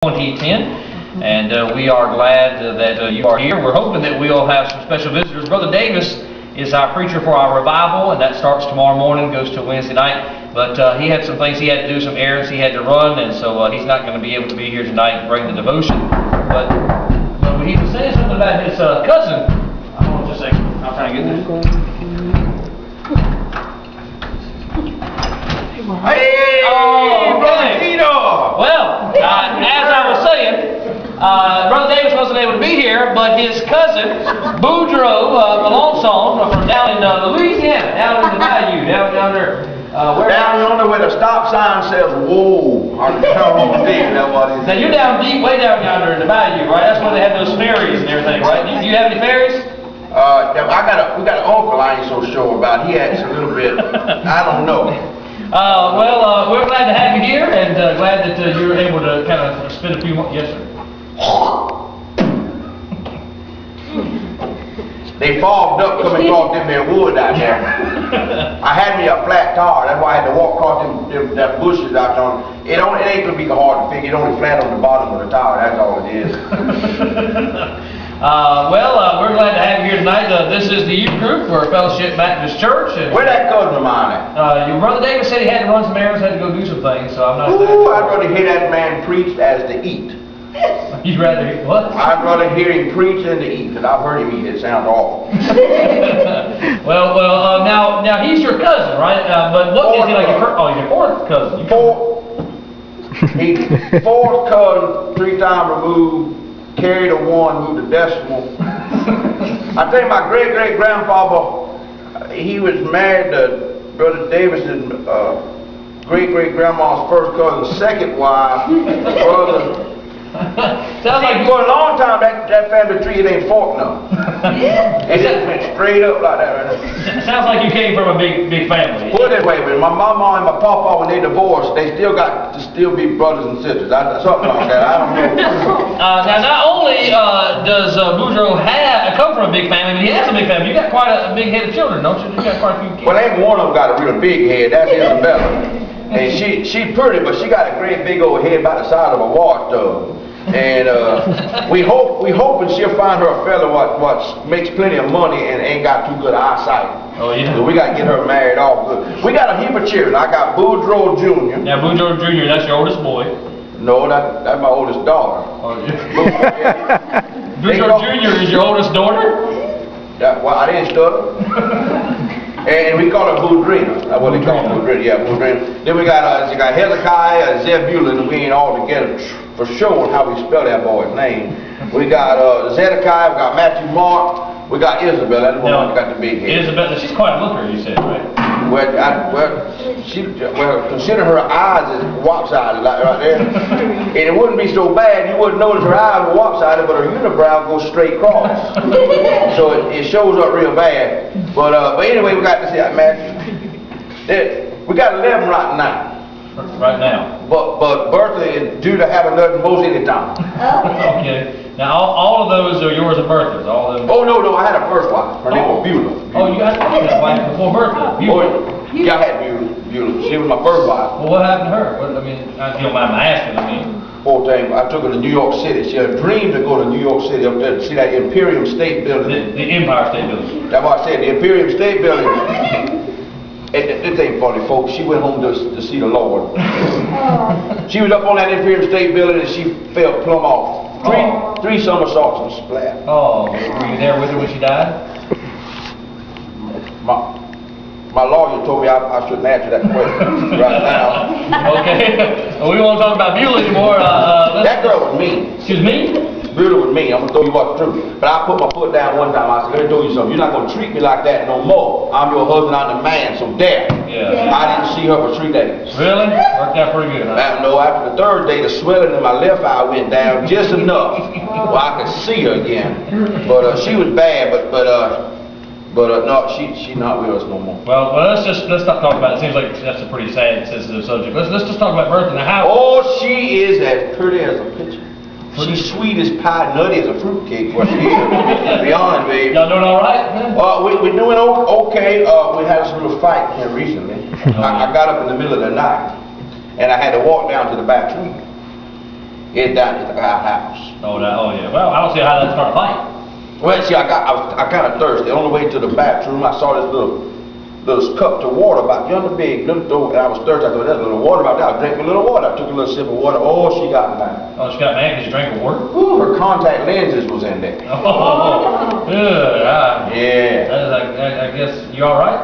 2010, and we are glad that you are here. We're hoping that we'll have some special visitors. Brother Davis is our preacher for our revival, and that starts tomorrow morning, goes to Wednesday night. But he had some things he had to do, some errands he had to run, and so he's not going to be able to be here tonight and bring the devotion. But when he was saying something about his cousin, hold on just a second, I'm trying to get this. Hey, Brother Tito! Well, as I was saying, Brother Davis wasn't able to be here, but his cousin, Boudreaux, Malonson, from down in Louisiana, down in the bayou, down there. Down yonder where the stop sign says, whoa. Now you're down deep, way down yonder in the bayou, right? That's where they have those ferries and everything, right? Do you have any ferries? We got an uncle I ain't so sure about. He acts a little bit, I don't know. Well, we're glad to have you here, and glad that you were able to kind of spend a few months. Yes, sir. They fogged up coming across them there wood out there. I had me a flat tire, that's why I had to walk across them bushes out there. It ain't gonna be hard to figure. It only flat on the bottom of the tire, that's all it is. We're glad to have you here tonight. This is the youth group for Fellowship Baptist Church. And where that cousin of mine at? Your brother David said he had to run some errands, had to go do some things, so I'm not. Ooh, I'd rather hear that man preach as to eat. You'd rather hear what? I'd rather hear him preach than to eat, because I've heard him eat. It sounds awful. Now he's your cousin, right? But what is he like? He's your fourth cousin. He's fourth cousin, 3 times removed. Carried a 1, moved a decimal. I tell you, my great-great-grandfather, he was married to Brother Davis's great-great-grandma's first cousin's second wife, brother. Sounds like for a long time that family tree, it ain't forked none. It just went straight up like that right there. Sounds like you came from a big family. Put it this way, when my mama and my papa, when they divorced, they still got to be brothers and sisters. Something like that. I don't know. Now, not only does Boudreaux come from a big family, but he has a big family. You got quite a big head of children, don't you? You got quite a few kids. Well, ain't one of them got a real big head. That's Isabella. And she's pretty, but she got a great big old head about the size of a wash tub. And we hoping she'll find her a fella what makes plenty of money and ain't got too good eyesight. Oh yeah. So we got to get her married off good. We got a heap of children. I got Boudreaux Jr. Now Boudreaux Jr., that's your oldest boy. No, that's my oldest daughter. Oh yeah. Boudreaux Jr. is your oldest daughter? Well, I didn't stutter. And we call her Boudreaux. That's what they call her, Boudreaux. Yeah, Boudreaux. Then we got Hezekiah and Zebulun. We ain't all together for sure how we spell that boy's name. We got Zedekiah, we got Matthew, Mark, we got Isabel. That's the one that got the big head. Isabel, she's quite a looker, you said, right? Consider her eyes as lopsided, like right there. And it wouldn't be so bad. You wouldn't notice her eyes were lopsided, but her unibrow goes straight across. So it shows up real bad. But anyway, we got to see that Matthew. We got 11 right now. Right now. But Bertha is due to have another most any time. Okay. Now all of those are yours and Bertha's. All of them. Oh no, I had a first wife. Her name was Beulah. Oh, you had a wife before Bertha. Oh, yeah, I had Beulah. She was my first wife. Well, what happened to her? If you don't mind me asking, Poor thing, I took her to New York City. She had a dream to go to New York City up there to see that Imperium State Building. The Empire State Building. That's what I said, the Imperium State Building. This ain't funny, folks. She went home to see the Lord. She was up on that Imperium State Building and she fell plumb off. Three somersaults and splat. Oh, were you there with her when she died? My lawyer told me I shouldn't answer that question right now. Okay. Well, we won't talk about Beulah anymore. That girl was mean. She was mean? Beulah was mean. I'm going to tell you what's true. But I put my foot down one time. I said, let me tell you something. You're not going to treat me like that no more. I'm your husband. I'm the man. So there. Yeah. I didn't see her for 3 days. Really? Worked out pretty good, huh? No, after the 3rd day, the swelling in my left eye went down just enough where I could see her again. But she was bad. But no, she's not with us no more. Well, let's stop talking about it. It seems like that's a pretty sad, sensitive subject. Let's just talk about Bertha. Now, how? Oh, she is as pretty as a picture. She's sweet as pie, nutty as a fruitcake. What she is, to be honest with you. Y'all doing all right? We're doing okay. We had a little fight here recently. I got up in the middle of the night, and I had to walk down to the bathroom. It's down at our house. Oh, yeah. Well, I don't see how that started a fight. Well, see, I kind of thirsty. On the way to the bathroom, I saw this little cup of water about yonder big, and I was thirsty. I thought, there's a little water about that. I drank a little water. I took a little sip of water. Oh, she got mad. Oh, she got mad because you drank the water? Ooh, her contact lenses was in there. Oh, good. Yeah. That is, I guess, you all right?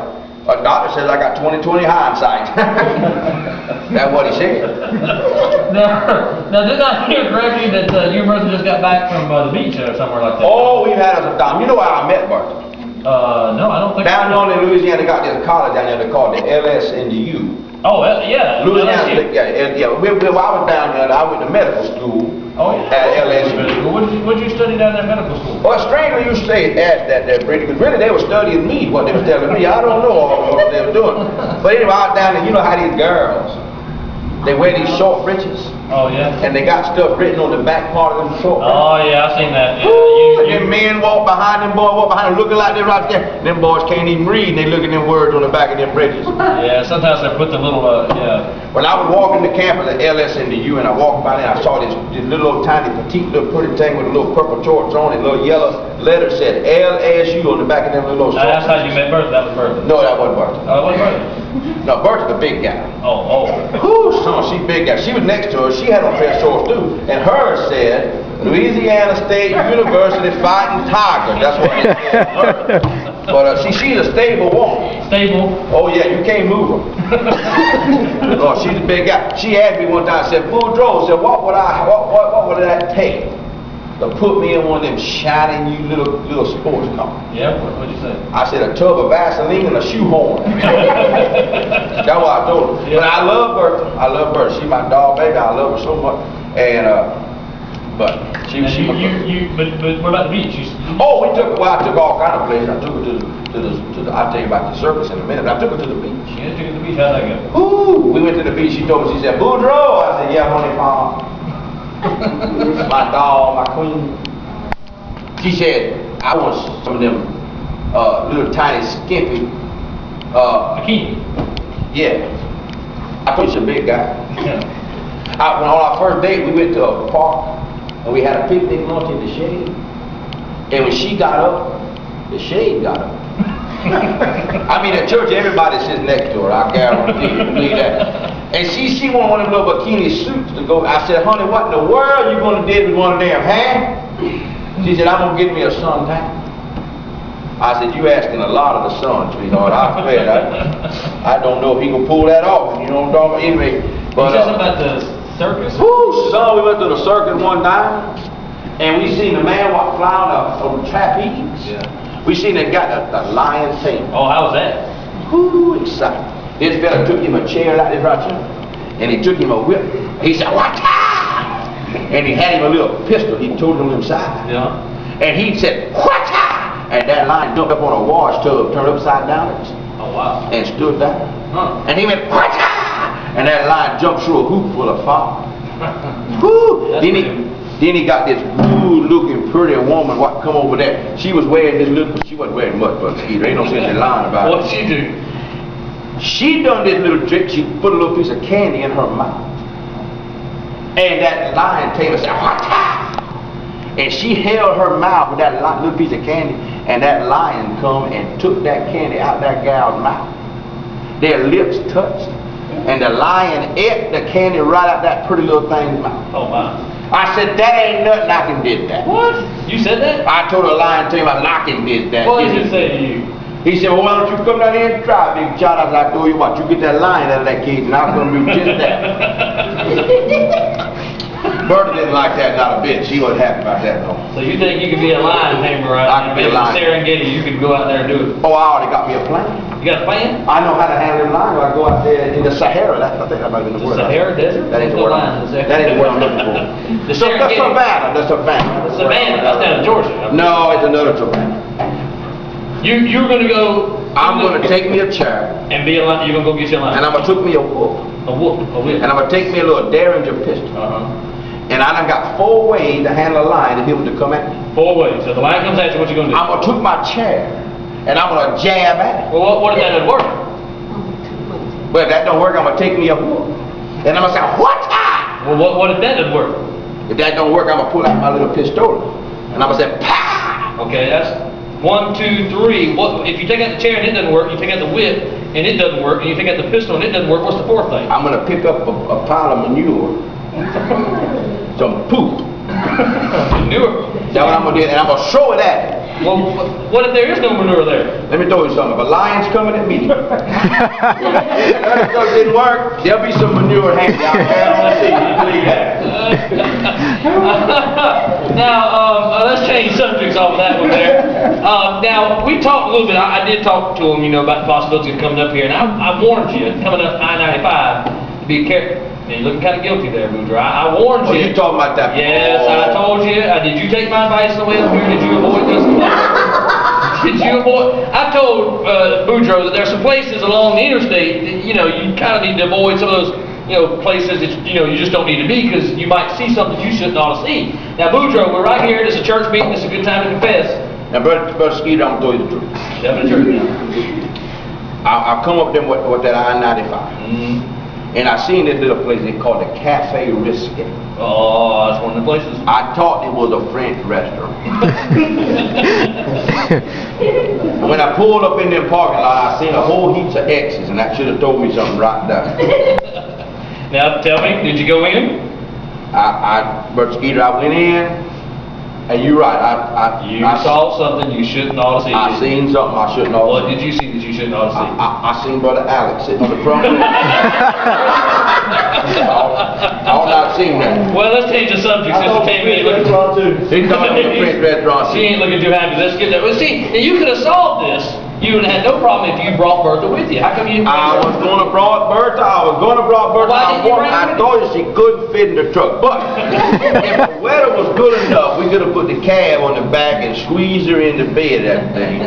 A doctor says I got 20/20 hindsight. That's what he said. Now, did I hear correctly that you and Bertha just got back from the beach or somewhere like that? Oh, we've had us a time. You know how I met Bertha? No, I don't think Down in Louisiana, they got this college down there they call the LS and the U. Oh, yeah. Louisiana, LSU. yeah. Well, I was down there. I went to medical school. Oh, yeah. At LSU. What did you study down there in medical school? Well, strangely you say ask that there, Brady, because really they were studying me, what they were telling me. I don't know all what they were doing. But anyway, I was down there, you know how these girls, they wear these short breeches, Oh, yeah. and they got stuff written on the back part of them short breeches. Oh, yeah, I've seen that. Yeah, Ooh, them men walk behind them, boys walk behind them, looking like they're right there. Them boys can't even read, and they look at them words on the back of them bridges. Yeah, sometimes they put the little, yeah. When I was walking the campus at LS and the U, and I walked by there, I saw this little old tiny petite little pretty thing with a little purple shorts on it, little yellow letter said LSU on the back of them little shorts. That's how you met Bertha. That was Bertha. No, that wasn't Bertha. Oh, it wasn't Bertha. No, Bertha's the big guy. Oh. Whoo, son, she big guy. She was next to her. She had on a pair of shorts too. And hers said, Louisiana State University Fighting Tiger. That's what it said. But she's a stable woman. Stable. Oh yeah, you can't move her. Oh, she's a big guy. She asked me one time, said, Boudreaux, said, what would that take to put me in one of them shiny new little sports cars? Yeah, what'd you say? I said a tub of Vaseline and a shoehorn. That's what I told her. Yeah. But I love Bertha. I love Bertha. She's my dog, baby. I love her so much. And but she But what about the beach? oh, I took her all kind of places. I took her to the I'll tell you about the circus in a minute. I took her to the beach. You took her to the beach. How'd that go? Ooh, we went to the beach. She told me, she said, Boudreaux. I said, yeah, honey, mom. My dog, my queen. She said, I want some of them little tiny skimpy Bikini. yeah. I thought she's a big guy. Yeah. On our first date, we went to a park and we had a picnic lunch in the shade. And when she got up, the shade got up. I mean, at church, everybody sits next to her. I guarantee you, believe that. And she wanted one of them little bikini suits to go. I said, honey, what in the world you gonna do with one of them hands? She said, I'm gonna get me a suntan. I said, you asking a lot of the sun, sweetheart. I swear, I don't know if he can pull that off. You know what I'm talking about? Anyway, but You said something about the circus. whoo, son, we went to the circus one time, and we seen a man walk flying on the trapeze. Yeah. We seen that got a lion thing. Oh, how was that? Whoo, excited. This fella took him a chair like this right here, and he took him a whip. He said, "What?" And he had him a little pistol. He told him inside. Yeah. And he said, "What?" And that lion jumped up on a wash tub, turned upside down, Oh, wow. and stood down. Huh. And he went, "What?" And that lion jumped through a hoop full of fire. Whoo! That's Then he got this good-looking, pretty woman what come over there. She was wearing this little. She wasn't wearing much, but there ain't no sense in lying about it. What'd she do? She done this little trick. She put a little piece of candy in her mouth. And that lion tamer said, "What?" And she held her mouth with that little piece of candy, and that lion come and took that candy out that gal's mouth. Their lips touched, and the lion ate the candy right out that pretty little thing's mouth. Oh, my. I said, that ain't nothing I can did that. What? You said that? I told the lion tamer I can did that. What did he say to you? He said, well, why don't you come down here and try, big child? I said, I told you what, you get that lion out of that cage, and I'm going to do just that. Bertha didn't like that, not a bit. She wasn't happy about that, though. So you think you could be a lion tamer right I could be a lion. Serengeti, you could go out there and do it. Oh, I already got me a plan. You got a plan? I know how to handle them lions when I go out there in the Sahara. I think that might have been the The word. Sahara Desert? That ain't the There's no word. lions in the Sahara. That ain't the word I'm looking for. The So, the Serengeti. savannah. The savannah. The Savannah, that's down in Georgia. No, it's another savannah. You're gonna go. I'm going to take me a chair, and be a lion. You're gonna go get your lion. and I'm going to take me a whoop, A whoop, a whip. and I'm going to take me a little Derringer pistol. And I done got 4 ways to handle a lion if he was to come at me. 4 ways. So the lion comes at you, what you gonna do? I'm going to take my chair, and I'm going to jab at it. Well, what if that doesn't work? But if that don't work, I'm going to take me a whoop. And I'm going to say, what? Well, what if that doesn't work? If that don't work, I'm gonna pull out my little pistola. And I'm gonna say, "Pow!" Okay, that's 1, 2, 3. What, if you take out the chair and it doesn't work, you take out the whip and it doesn't work, and you take out the pistol and it doesn't work, what's the fourth thing? I'm gonna pick up a pile of manure, some poop. Manure. That's what I'm gonna do, and I'm gonna throw it at it. Well, what if there is no manure there? Let me tell you something. If a lion's coming at me, if that stuff didn't work, there'll be some manure hanging out there. Let's see, you believe that? Now, let's change subjects off of that one there. Now, we talked a little bit, I did talk to him, you know, about the possibility of coming up here, and I warned you, coming up I-95, to be careful. Now, you're looking kind of guilty there, Boudreaux. I warned you. Oh, you talking about that? Yes, I told you. Did you take my advice on the way up here? Did you avoid this? Did you avoid? I told Boudreaux that there's some places along the interstate that, you know, you kind of need to avoid some of those, you know, places that, you know, you just don't need to be because you might see something you shouldn't ought to see. Now, Boudreaux, we're right here. It's a church meeting. It's a good time to confess. Now, Brother Skeeter, I'm gonna tell you the truth. Step in the church now. I come up there with that I-95. And I seen this little place they called the Cafe Risque. Oh, that's one of the places. I thought it was a French restaurant. When I pulled up in their parking lot, I seen a whole heap of X's, and that should have told me something right there. Now, tell me, did you go in? Brother Skeeter, I went in, and you're right. You saw something you shouldn't ought to see. I seen something I shouldn't ought to see. What did you see that you shouldn't ought to see? I seen Brother Alex sitting on the front row. I ought not seen that. Well, let's change the subject since it came in. He's talking about the French restaurant. She ain't looking too happy. Let's get that. Well, see, now you could have solved this. You would have had no problem if you brought Bertha with you. How come you didn't bring I her? was going to brought Bertha. I was going to brought Bertha. Why didn't you bring her? I told you she couldn't fit in the truck. But if the weather was good enough, we could have put the cab on the back and squeezed her in the bed. That thing.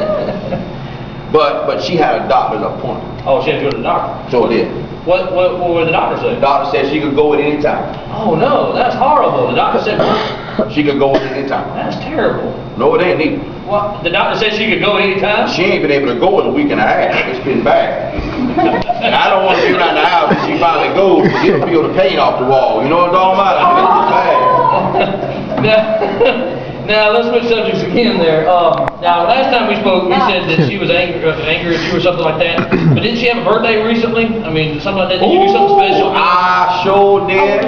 But she had a doctor's appointment. Oh, she had to go to the doctor. So did. What did the doctor say? The doctor said she could go at any time. Oh no, that's horrible. The doctor said what? She could go at any time. That's terrible. No, it ain't neither. What? The doctor said she could go at any time? She ain't been able to go in a week and a half. It's been bad. And I don't want to be around the house when she finally goes to get her feel the paint off the wall. You know what I'm talking about? It's bad. Now let's switch subjects again there. Now last time we spoke, you said that she was angry at you or something like that. But didn't she have a birthday recently? I mean, something like that. Did you do something special? I sure did.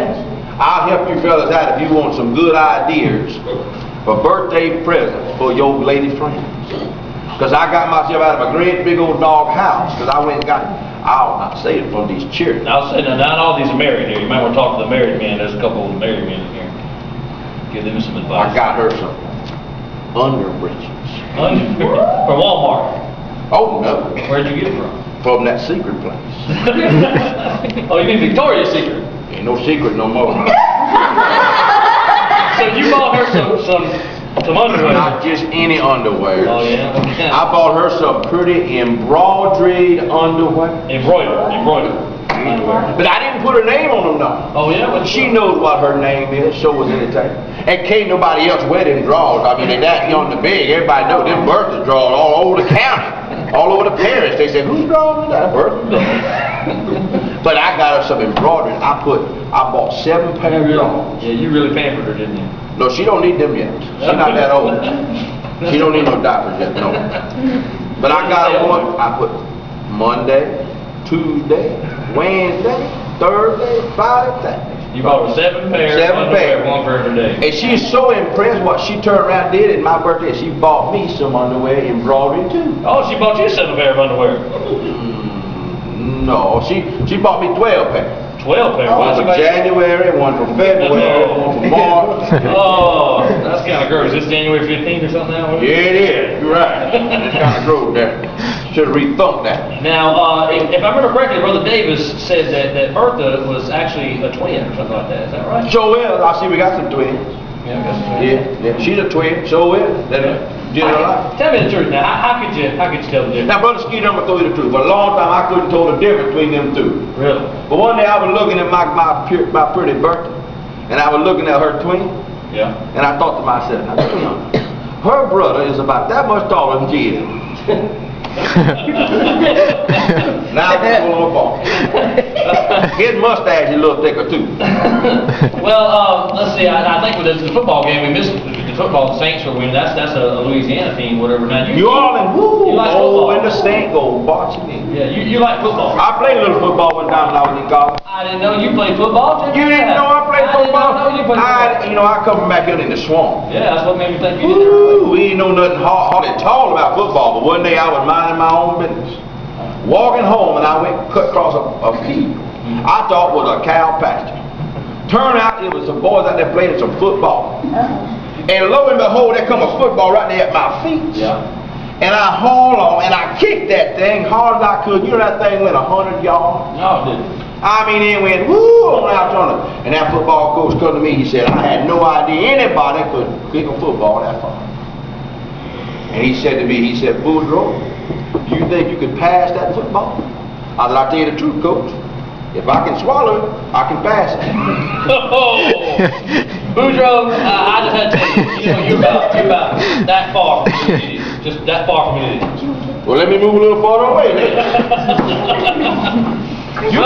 I'll help you fellas out if you want some good ideas for birthday presents for your lady friends. Because I got myself out of a great big old dog house. Because I went and got, I'll not say it from these children. I'll say now, not all these are married here. You might want to talk to the married men. There's a couple of married men in here. Give them some advice. I got her some underbreeches. From Walmart. Oh no. Where'd you get it from? From that secret place. Oh, you mean Victoria's Secret? Ain't no secret no more. So you bought her some underwear? Not just any underwear. Oh yeah. What kind? I bought her some pretty embroidered underwear. Embroidered. But I didn't put her name on them though. Oh yeah? What She knows what her name is, so was anything. And can't nobody else wear them drawers. I mean, they're that young and big. Everybody knows them Bertha drawers all over the county, all over the parish. They say, whose drawers is that? Bertha drawers. But I got her some embroidery. I bought 7 pairs of drawers. Yeah, you really pampered her, didn't you? No, she don't need them yet. She's not that old. She don't need no diapers yet, no. But I got her one. I put Monday, Tuesday, Wednesday, Thursday, Friday, Saturday. You bought her 7 pairs. 7 pairs. One for every day. And she's so impressed what she turned around and did at my birthday. She bought me some underwear embroidery too. Oh, she bought you 7 pair of underwear. No, she bought me 12 pairs. 12 pairs. One for January, one for February, one for March. Oh, that's kind of gross. Is this January 15th or something now? Yeah, it is. You're right. It's kind of gross there. Should have rethunked that. Now, if I remember correctly, Brother Davis said that Bertha was actually a twin or something like that. Is that right? Sure will. I see we got some twins. Yeah, I guess so. Yeah. She's a twin. Sure will. Tell me the truth now. How could you tell the difference? Now, Brother Skeeter, I'm going to tell you the truth. For a long time, I couldn't tell the difference between them two. Really? But one day, I was looking at my pretty Bertha, and I was looking at her twin, Yeah. and I thought to myself, her brother is about that much taller than she is. Now he's a little ball. His mustache is a little thicker too. Well, let's see. I think with the football game, we missed the football. The Saints were winning. That's a Louisiana team, whatever. Now New Orleans, woo! You like Oh, football? in the Saint go marching in. Yeah, you like football. I played a little football one time when I was in college. I didn't know you played football. You didn't know I played football? I didn't know you played football. I come back here in the swamp. Yeah, that's what made me think you did never Woo! We ain't know nothing hardly tall about football, but one day I was minding my own business. Walking home and I went cut across a field. I thought it was a cow pasture. Turned out it was some boys out there playing some football. And lo and behold, there come a football right there at my feet. Yeah. And I hauled on and I kicked that thing hard as I could. You know that thing went 100 yards? No, it didn't. I mean, it went woo on out on it. And that football coach come to me, he said, I had no idea anybody could kick a football that far. And he said to me, he said, Boudreaux, do you think you could pass that football? I said, I'll tell you the truth, coach. If I can swallow it, I can pass it. Boudreaux, I just had to tell you, you're about that far from me. Just that far from me. Well, let me move a little farther away then. You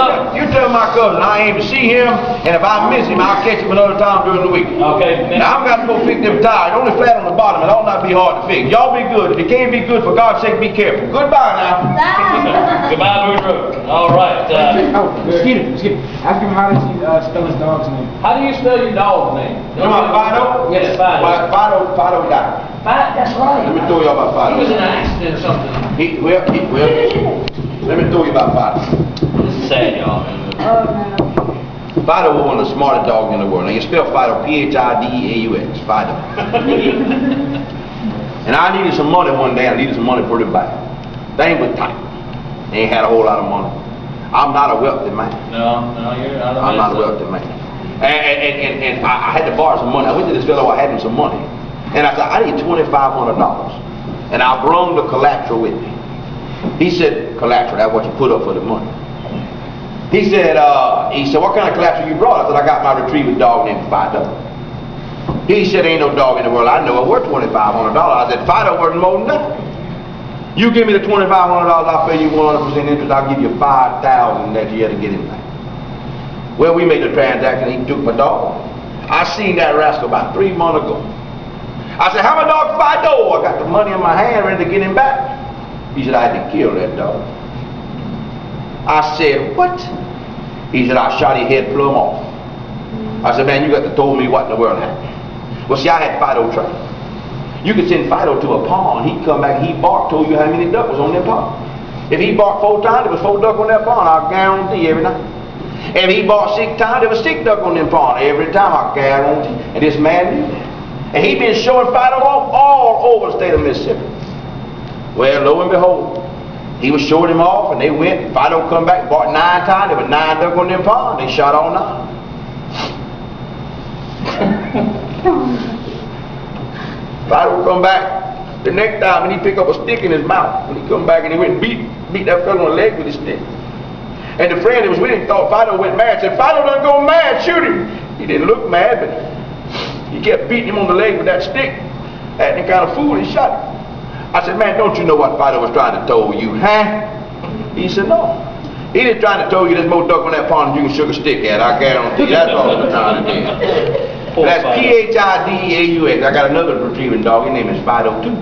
tell my cousin I aim to see him, and if I miss him, I'll catch him another time during the week. Okay. Now, I've got to go fix them tires. Only flat on the bottom. It ought not be hard to fix. Y'all be good. If it can't be good, for God's sake, be careful. Goodbye now. Goodbye, Boudreaux. All right. Excuse me. Ask him how does he spell his dog's name. How do you spell your dog's name? You know about Fido? Yes, Fido. Fido died. That's right. Let me tell you about He was in Fido. an accident or something. Let me tell you about Fido. This is sad, y'all. Fido was one of the smartest dogs in the world. Now you spell Fido P-H-I-D-E-A-U-X. Fido. And I needed some money one day. I needed some money pretty bad. Thing was tight. They ain't had a whole lot of money. I'm not a wealthy man. No, you're not. I'm not a wealthy man. And I had to borrow some money. I went to this fellow, I had him some money. And I said, I need $2,500. And I brung the collateral with me. He said, collateral, that's what you put up for the money. He said, what kind of collateral you brought? I said, I got my retriever dog named Fido. He said, ain't no dog in the world I know it worth $2,500. I said, Fido worth more than that. You give me the $2,500, I'll pay you 100% interest. I'll give you $5,000 that you had to get him back. Well, we made the transaction. He took my dog. I seen that rascal about 3 months ago. I said, how my dog Fido? I got the money in my hand ready to get him back. He said, I had to kill that dog. I said, what? He said, I shot his head plumb off. I said, man, you got to tell me what in the world happened. Well, see, I had Fido trained. You could send Fido to a pond, he'd come back, he'd bark, told you how many ducks was on that pond. If he barked 4 times, there was 4 ducks on that pond, I guarantee every night. If he barked 6 times, there was 6 ducks on that pond every time, I guarantee. And this man knew that. And he'd been showing Fido off all over the state of Mississippi. Well, lo and behold, he was showing him off, and they went. Fido come back, barked 9 times. There was 9 ducks on that pond. They shot all 9. Fido come back the next time and he pick up a stick in his mouth. When he come back and he went and beat that fellow on the leg with his stick. And the friend that was with him thought Fido went mad. Said, Fido done go mad, shoot him. He didn't look mad, but he kept beating him on the leg with that stick. Acting kind of fool, he shot him. I said, man, don't you know what Fido was trying to tell you, huh? He said, no. He just trying to tell you there's more duck on that pond than you can shook a stick at. I guarantee you. That's all he was trying to do. That's P-H-I-D-E-A-U-X. I got another retrieving dog. His name is Fido too.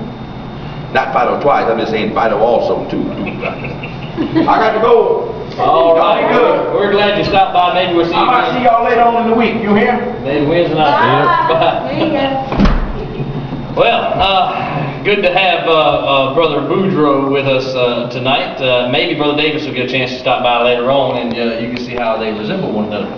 Not Fido twice. I'm just saying Fido also too. I got to go. All right. Good. We're glad you stopped by. Maybe we'll see you. I might see y'all later on in the week. You hear? Maybe Wednesday night. Bye. Well, good to have Brother Boudreaux with us tonight. Maybe Brother Davis will get a chance to stop by later on, and you can see how they resemble one another.